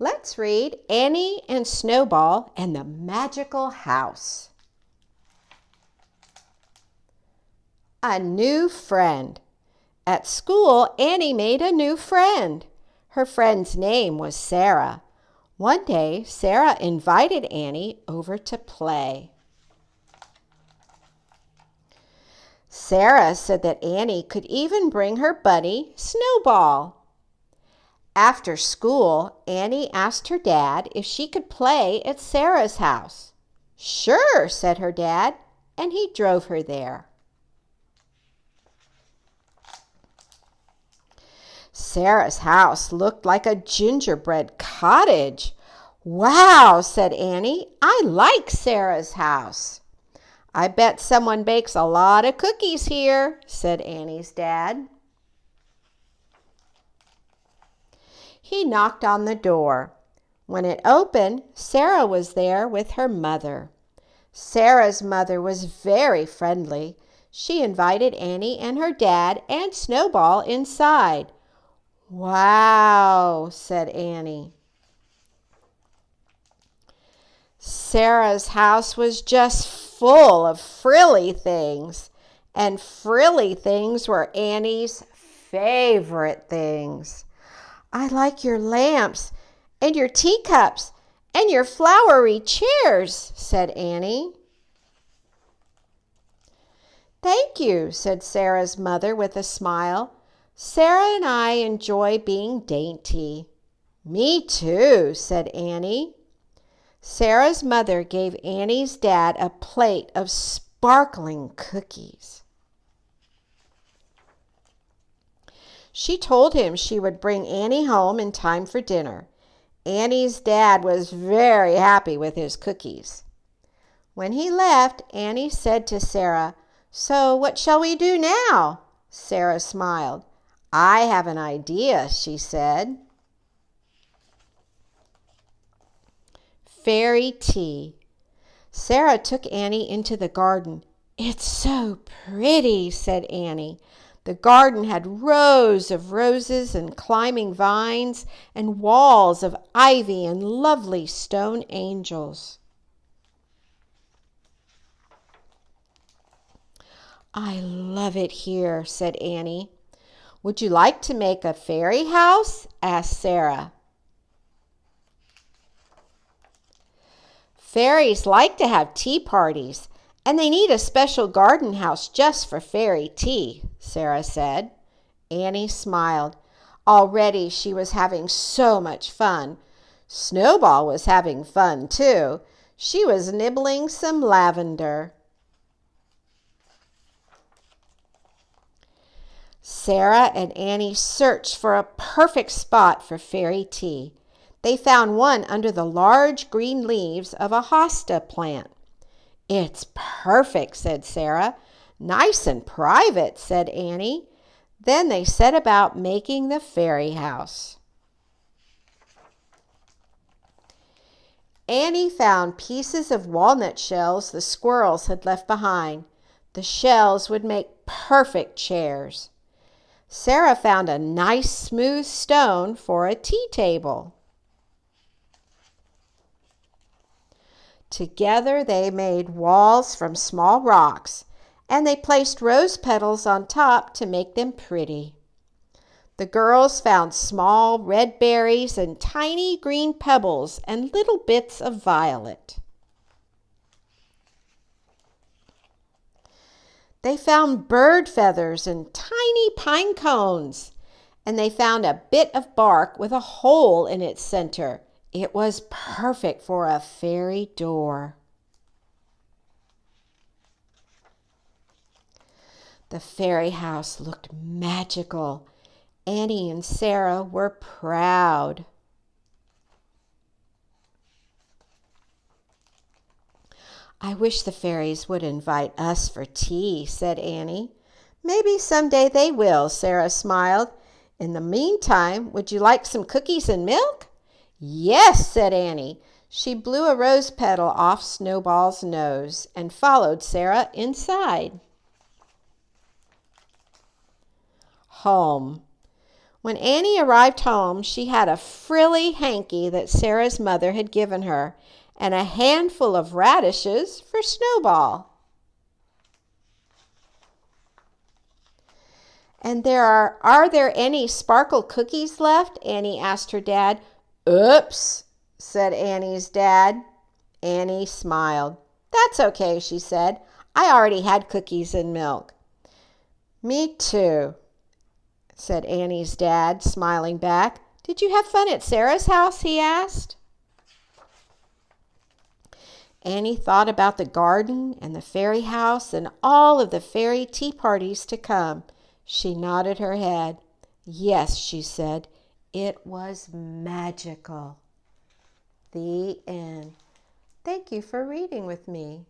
Let's read Annie and Snowball and the Magical House. A new friend. At school, Annie made a new friend. Her friend's name was Sarah. One day, Sarah invited Annie over to play. Sarah said that Annie could even bring her buddy, Snowball. After school, Annie asked her dad if she could play at Sarah's house. "Sure," said her dad, and he drove her there. Sarah's house looked like a gingerbread cottage. "Wow," said Annie, "I like Sarah's house." "I bet someone bakes a lot of cookies here," said Annie's dad. He knocked on the door. When it opened, Sarah was there with her mother. Sarah's mother was very friendly. She invited Annie and her dad and Snowball inside. "Wow," said Annie. Sarah's house was just full of frilly things, and frilly things were Annie's favorite things. "I like your lamps and your teacups and your flowery chairs," said Annie. "Thank you," said Sarah's mother with a smile. "Sarah and I enjoy being dainty." "Me too," said Annie. Sarah's mother gave Annie's dad a plate of sparkling cookies. She told him she would bring Annie home in time for dinner. Annie's dad was very happy with his cookies. When he left, Annie said to Sarah, "So what shall we do now?" Sarah smiled. "I have an idea," she said. Fairy tea. Sarah took Annie into the garden. "It's so pretty," said Annie. The garden had rows of roses and climbing vines and walls of ivy and lovely stone angels. "I love it here," said Annie. "Would you like to make a fairy house?" asked Sarah. "Fairies like to have tea parties, and they need a special garden house just for fairy tea," Sarah said. Annie smiled. Already she was having so much fun. Snowball was having fun too. She was nibbling some lavender. Sarah and Annie searched for a perfect spot for fairy tea. They found one under the large green leaves of a hosta plant. "It's perfect," said Sarah. "Nice and private," said Annie. Then they set about making the fairy house. Annie found pieces of walnut shells the squirrels had left behind. The shells would make perfect chairs. Sarah found a nice smooth stone for a tea table. Together they made walls from small rocks, and they placed rose petals on top to make them pretty. The girls found small red berries and tiny green pebbles and little bits of violet. They found bird feathers and tiny pine cones, and they found a bit of bark with a hole in its center. It was perfect for a fairy door. The fairy house looked magical. Annie and Sarah were proud. "I wish the fairies would invite us for tea," said Annie. "Maybe someday they will," Sarah smiled. "In the meantime, would you like some cookies and milk?" "Yes," said Annie. She blew a rose petal off Snowball's nose and followed Sarah inside. Home. When Annie arrived home, she had a frilly hanky that Sarah's mother had given her and a handful of radishes for Snowball. And are there any sparkle cookies left? Annie asked her dad. Oops, said Annie's dad. Annie smiled. That's okay, she said. I already had cookies and milk. Me too, said Annie's dad, smiling back. Did you have fun at Sarah's house? He asked. Annie thought about the garden and the fairy house and all of the fairy tea parties to come. She nodded her head. Yes, she said, it was magical. The end. Thank you for reading with me.